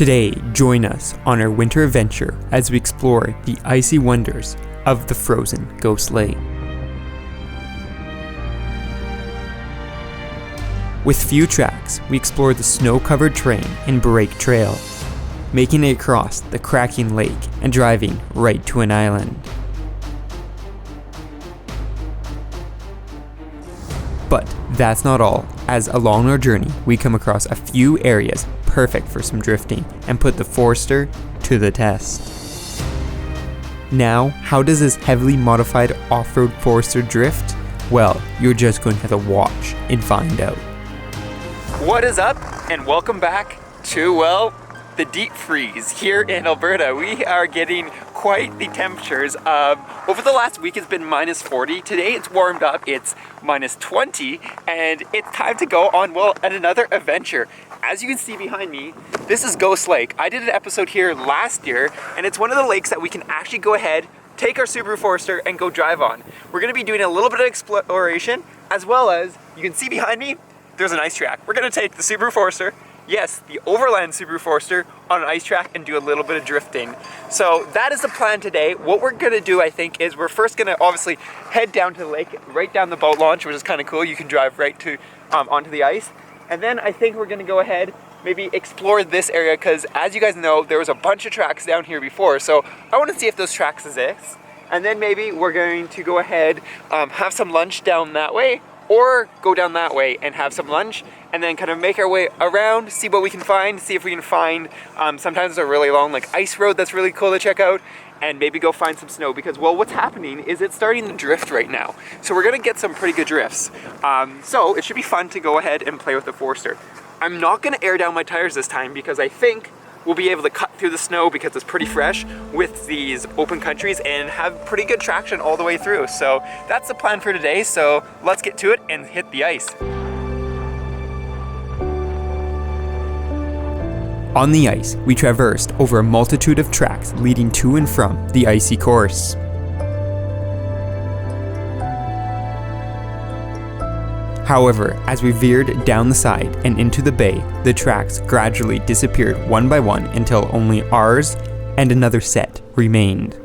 Today, join us on our winter adventure as we explore the icy wonders of the frozen Ghost Lake. With few tracks, we explore the snow-covered terrain and break trail, making it across the cracking lake and driving right to an island. But that's not all, as along our journey we come across a few areas perfect for some drifting and put the Forester to the test. Now, how does this heavily modified off-road Forester drift? Well, you're just going to have to watch and find out. What is up, and welcome back to, well, the deep freeze here in Alberta. We are getting quite the temperatures. Over the last week it's been minus 40. Today it's warmed up, it's minus 20, and it's time to go on, well, at another adventure. As you can see behind me, this is Ghost Lake. I did an episode here last year, and it's one of the lakes that we can actually go ahead, take our Subaru Forester, and go drive on. We're gonna be doing a little bit of exploration, as well as, you can see behind me, there's an ice track. We're gonna take the Subaru Forester, yes, the overland Subaru Forester, on an ice track and do a little bit of drifting. So that is the plan today. What we're gonna do, I think, is we're first gonna obviously head down to the lake, right down the boat launch, which is kind of cool. You can drive right to onto the ice. And then I think we're gonna go ahead, maybe explore this area, because as you guys know, there was a bunch of tracks down here before. So I wanna see if those tracks exist. And then maybe we're going to go ahead, have some lunch down that way, or go down that way and have some lunch, and then kind of make our way around, see what we can find, see if we can find, sometimes a really long like ice road that's really cool to check out, and maybe go find some snow, because, well, what's happening is it's starting to drift right now. So we're gonna get some pretty good drifts. So it should be fun to go ahead and play with the Forester. I'm not gonna air down my tires this time, because I think we'll be able to cut through the snow because it's pretty fresh with these open countries and have pretty good traction all the way through. So that's the plan for today. So let's get to it and hit the ice. On the ice, we traversed over a multitude of tracks leading to and from the icy course. However, as we veered down the side and into the bay, the tracks gradually disappeared one by one until only ours and another set remained.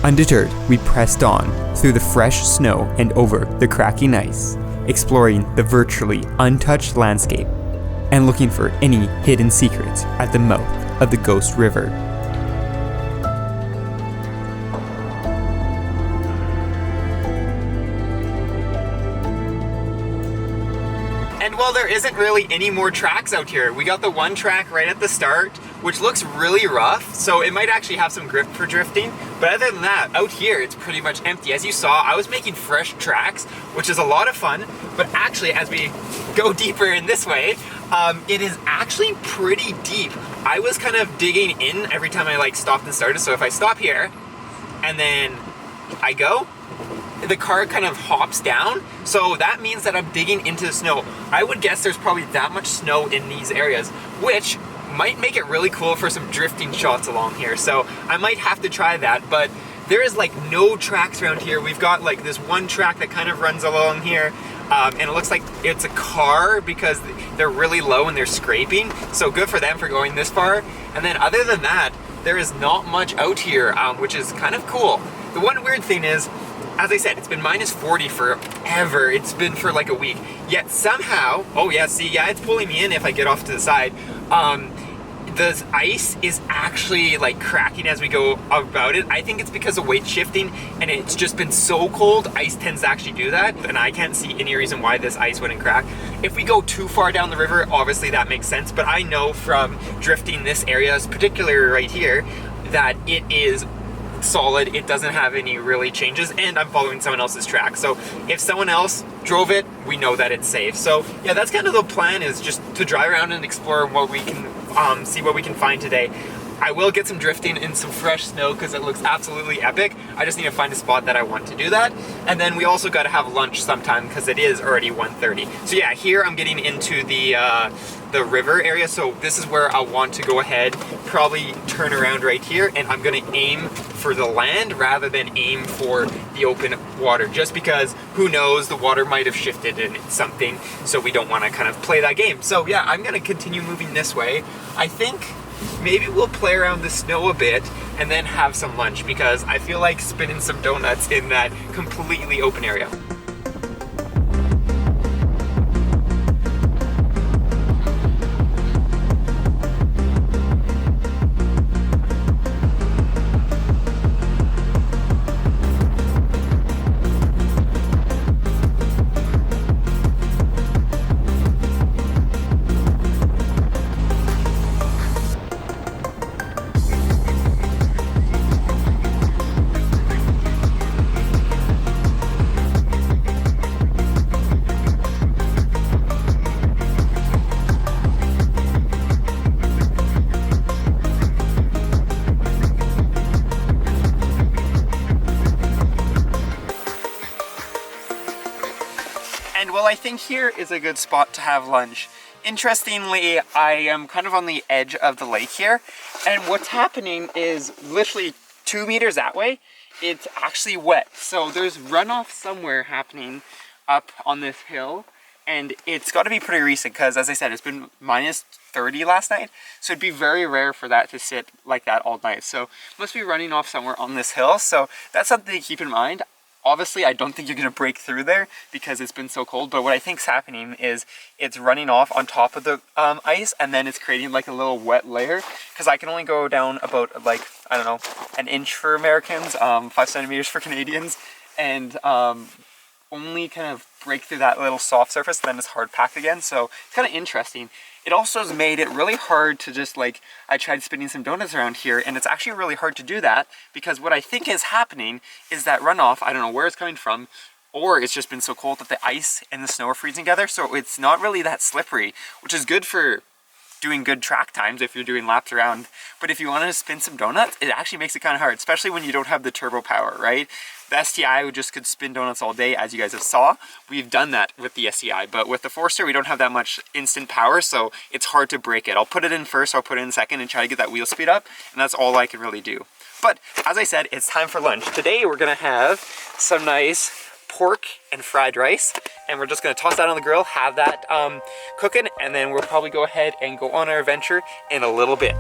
Undeterred, we pressed on through the fresh snow and over the cracking ice, exploring the virtually untouched landscape and looking for any hidden secrets at the mouth of the Ghost River. And well, there isn't really any more tracks out here. We got the one track right at the start, which looks really rough, so it might actually have some grip for drifting. But other than that, out here, it's pretty much empty. As you saw, I was making fresh tracks, which is a lot of fun. But actually, as we go deeper in this way, it is actually pretty deep. I was kind of digging in every time I stopped and started. So if I stop here and then I go, the car kind of hops down. So that means that I'm digging into the snow. I would guess there's probably that much snow in these areas, which might make it really cool for some drifting shots along here. So I might have to try that, but there is no tracks around here. We've got this one track that kind of runs along here. And it looks like it's a car because they're really low and they're scraping. So good for them for going this far. And then other than that, there is not much out here, which is kind of cool. The one weird thing is, as I said, it's been minus 40 forever. It's been for a week. Yet somehow, oh yeah, see, yeah, it's pulling me in if I get off to the side. The ice is actually cracking as we go about it. I think it's because of weight shifting, and it's just been so cold. Ice tends to actually do that, and I can't see any reason why this ice wouldn't crack. If we go too far down the river, obviously that makes sense, but I know from drifting this area, particularly right here, that it is solid. It doesn't have any really changes, and I'm following someone else's track. So if someone else drove it, we know that it's safe. So yeah, that's kind of the plan, is just to drive around and explore what we can see what we can find today. I will get some drifting in some fresh snow because it looks absolutely epic. I just need to find a spot that I want to do that. And then we also got to have lunch sometime because it is already 1:30. So yeah, here I'm getting into the river area. So this is where I want to go ahead, probably turn around right here, and I'm gonna aim for the land rather than aim for the open water, just because who knows, the water might have shifted in something, so we don't want to kind of play that game. So yeah, I'm gonna continue moving this way. I think maybe we'll play around the snow a bit and then have some lunch, because I feel like spinning some donuts in that completely open area. Well, I think here is a good spot to have lunch. Interestingly, I am kind of on the edge of the lake here, and what's happening is literally 2 meters that way, it's actually wet. So there's runoff somewhere happening up on this hill, and it's got to be pretty recent because, as I said, it's been minus 30 last night, so it'd be very rare for that to sit like that all night. So it must be running off somewhere on this hill, so that's something to keep in mind. Obviously, I don't think you're going to break through there because it's been so cold, but what I think is happening is it's running off on top of the ice, and then it's creating like a little wet layer, because I can only go down about, like, I don't know, an inch for Americans, 5 centimeters for Canadians, and only kind of break through that little soft surface, and then it's hard packed again. So it's kind of interesting. It also has made it really hard to just, like, I tried spinning some donuts around here, and it's actually really hard to do that, because what I think is happening is that runoff, I don't know where it's coming from, or it's just been so cold that the ice and the snow are freezing together, so it's not really that slippery, which is good for doing good track times if you're doing laps around. But if you want to spin some donuts, it actually makes it kind of hard, especially when you don't have the turbo power, right? The STI just could spin donuts all day, as you guys have saw. We've done that with the STI, but with the Forester, we don't have that much instant power, so it's hard to break it. I'll put it in first, I'll put it in second, and try to get that wheel speed up, and that's all I can really do. But as I said, it's time for lunch. Today we're gonna have some nice pork and fried rice, and we're just gonna toss that on the grill, have that cooking, and then we'll probably go ahead and go on our adventure in a little bit.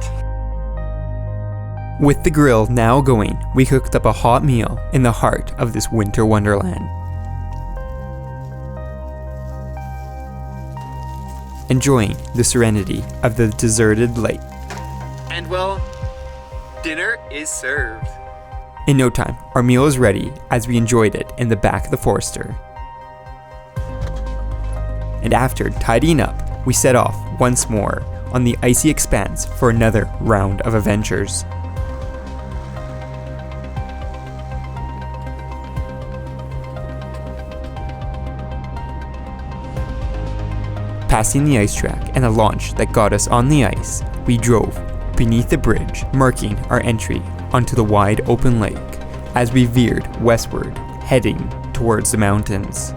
With the grill now going, we cooked up a hot meal in the heart of this winter wonderland. Enjoying the serenity of the deserted lake. And well, dinner is served. In no time, our meal is ready as we enjoyed it in the back of the Forester. And after tidying up, we set off once more on the icy expanse for another round of adventures. Passing the ice track and the launch that got us on the ice, we drove beneath the bridge, marking our entry onto the wide open lake as we veered westward, heading towards the mountains.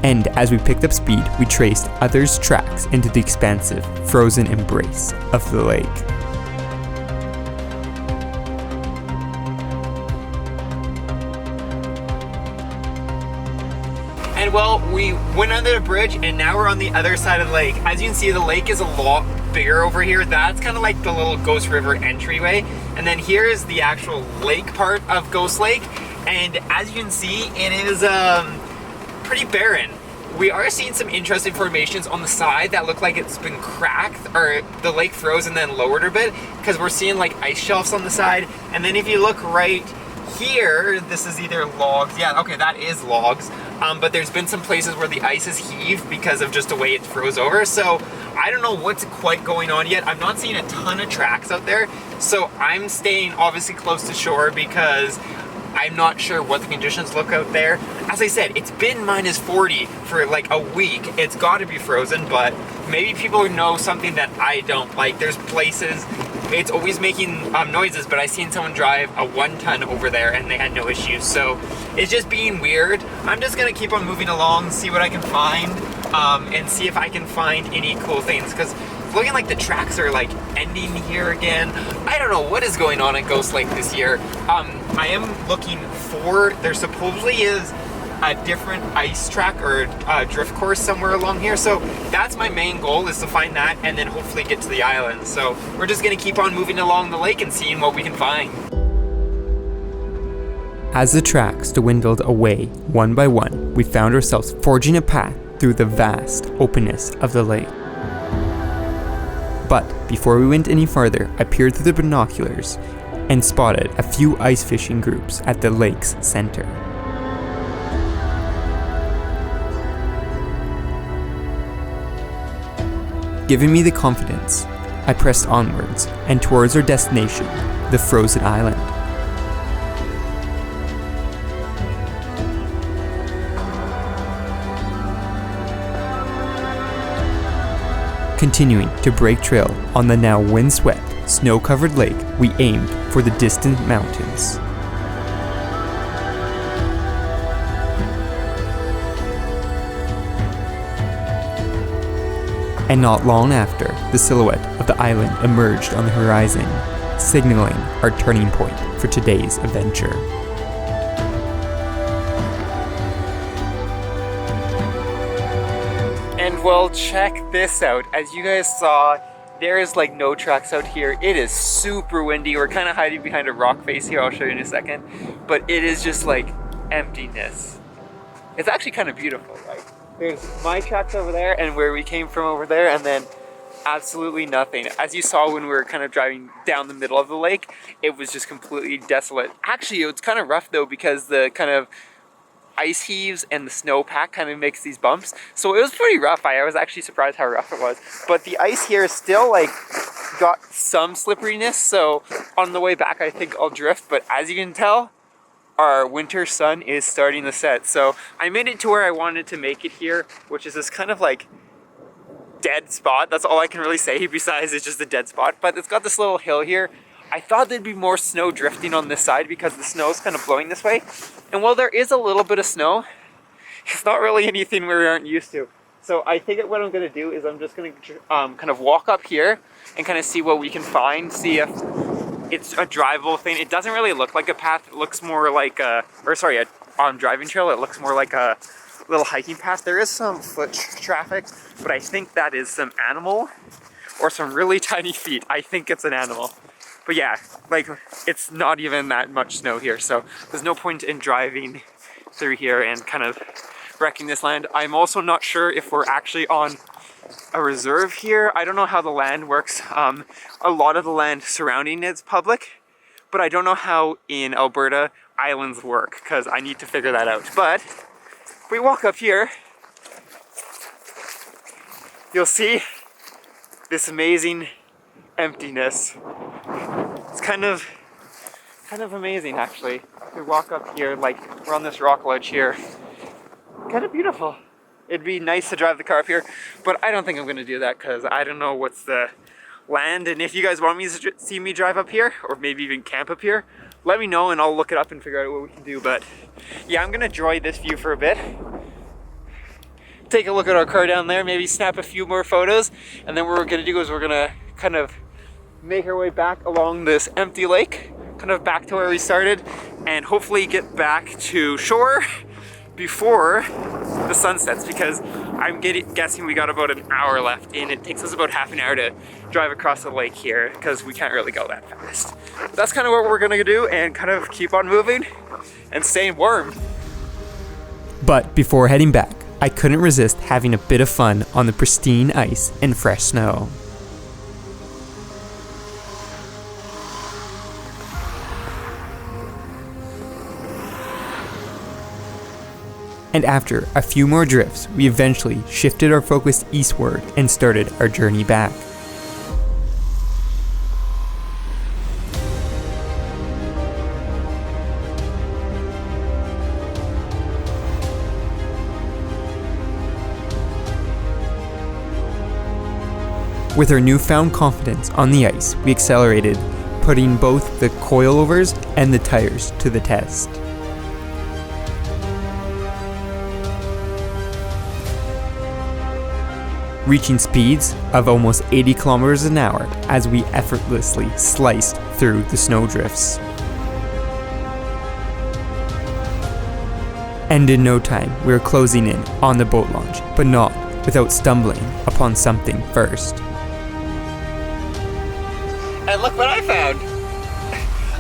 And as we picked up speed, we traced others' tracks into the expansive, frozen embrace of the lake. And well, we went under the bridge and now we're on the other side of the lake. As you can see, the lake is a lot bigger over here. That's kind of like the little Ghost River entryway. And then here is the actual lake part of Ghost Lake. And as you can see, it is pretty barren. We are seeing some interesting formations on the side that look like it's been cracked, or the lake froze and then lowered a bit, because we're seeing like ice shelves on the side. And then if you look right here, this is either logs. Yeah, okay, that is logs. But there's been some places where the ice is heaved because of just the way it froze over. So I don't know what's quite going on yet. I'm not seeing a ton of tracks out there. So I'm staying obviously close to shore because I'm not sure what the conditions look out there. as I said, it's been -40 for like a week. It's got to be frozen, but maybe people know something that I don't. Like, there's places it's always making noises, but I seen someone drive a 1-ton over there and they had no issues. So it's just being weird. I'm just gonna keep on moving along, see what I can find, and see if I can find any cool things, because looking like the tracks are like ending here again. I don't know what is going on at Ghost Lake this year. I am looking for, there supposedly is a different ice track or drift course somewhere along here. So that's my main goal, is to find that and then hopefully get to the island. So we're just gonna keep on moving along the lake and seeing what we can find. As the tracks dwindled away one by one, we found ourselves forging a path through the vast openness of the lake. But before we went any farther, I peered through the binoculars and spotted a few ice fishing groups at the lake's center. Giving me the confidence, I pressed onwards and towards our destination, the frozen island. Continuing to break trail on the now windswept, snow-covered lake, we aimed for the distant mountains. And not long after, the silhouette of the island emerged on the horizon, signaling our turning point for today's adventure. And well, check this out. As you guys saw, there is like no tracks out here. It is super windy. We're kind of hiding behind a rock face here. I'll show you in a second. But it is just like emptiness. It's actually kind of beautiful. Like, there's my tracks over there and where we came from over there, and then absolutely nothing. As you saw when we were kind of driving down the middle of the lake, it was just completely desolate. Actually, it's kind of rough though, because the kind of ice heaves and the snowpack kind of makes these bumps. So it was pretty rough. I was actually surprised how rough it was. But the ice here is still like got some slipperiness. So on the way back, I think I'll drift. But as you can tell, our winter sun is starting to set. So I made it to where I wanted to make it here, which is this kind of like dead spot. That's all I can really say, besides it's just a dead spot. But it's got this little hill here. I thought there'd be more snow drifting on this side because the snow is kind of blowing this way. And while there is a little bit of snow, it's not really anything we aren't used to. So I think what I'm gonna do is I'm just gonna kind of walk up here and kind of see what we can find, see if it's a drivable thing. It doesn't really look like a path. It looks more like on driving trail, it looks more like a little hiking path. There is some foot traffic, but I think that is some animal or some really tiny feet. I think it's an animal. But yeah, like, it's not even that much snow here, so there's no point in driving through here and kind of wrecking this land. I'm also not sure if we're actually on a reserve here. I don't know how the land works. A lot of the land surrounding it's public, but I don't know how in Alberta islands work, because I need to figure that out. But if we walk up here, you'll see this amazing emptiness. It's kind of amazing, actually. We walk up here, like, we're on this rock ledge here. Kind of beautiful. It'd be nice to drive the car up here, but I don't think I'm gonna do that because I don't know what's the land. And if you guys want me to see me drive up here, or maybe even camp up here, let me know and I'll look it up and figure out what we can do. But yeah, I'm gonna enjoy this view for a bit. Take a look at our car down there, maybe snap a few more photos, and then what we're gonna do is we're gonna kind of make our way back along this empty lake, kind of back to where we started, and hopefully get back to shore before the sun sets, because I'm guessing we got about an hour left, and it takes us about half an hour to drive across the lake here because we can't really go that fast. But that's kind of what we're gonna do, and kind of keep on moving and staying warm. But before heading back, I couldn't resist having a bit of fun on the pristine ice and fresh snow. And after a few more drifts, we eventually shifted our focus eastward and started our journey back. With our newfound confidence on the ice, we accelerated, putting both the coilovers and the tires to the test. Reaching speeds of almost 80 kilometers an hour as we effortlessly sliced through the snowdrifts. And in no time, we were closing in on the boat launch, but not without stumbling upon something first. And look what I found!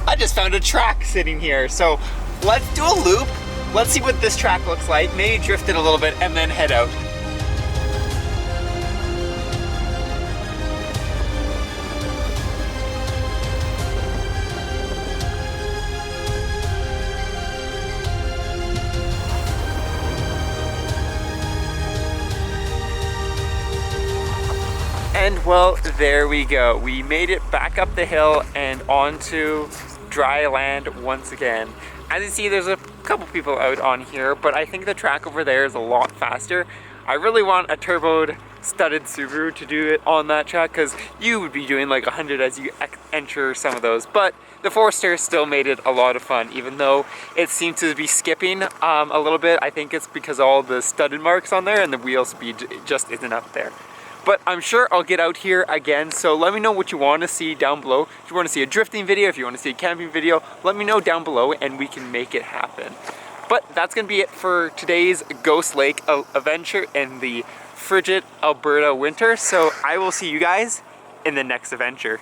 I just found a track sitting here. So let's do a loop. Let's see what this track looks like. Maybe drift it a little bit and then head out. And well, there we go. We made it back up the hill and onto dry land once again. As you see, there's a couple people out on here, but I think the track over there is a lot faster. I really want a turboed studded Subaru to do it on that track, because you would be doing like 100 as you enter some of those. But the Forester still made it a lot of fun, even though it seemed to be skipping a little bit. I think it's because all the studded marks on there and the wheel speed just isn't up there. But I'm sure I'll get out here again, so let me know what you want to see down below. If you want to see a drifting video, if you want to see a camping video, let me know down below and we can make it happen. But that's going to be it for today's Ghost Lake adventure in the frigid Alberta winter. So I will see you guys in the next adventure.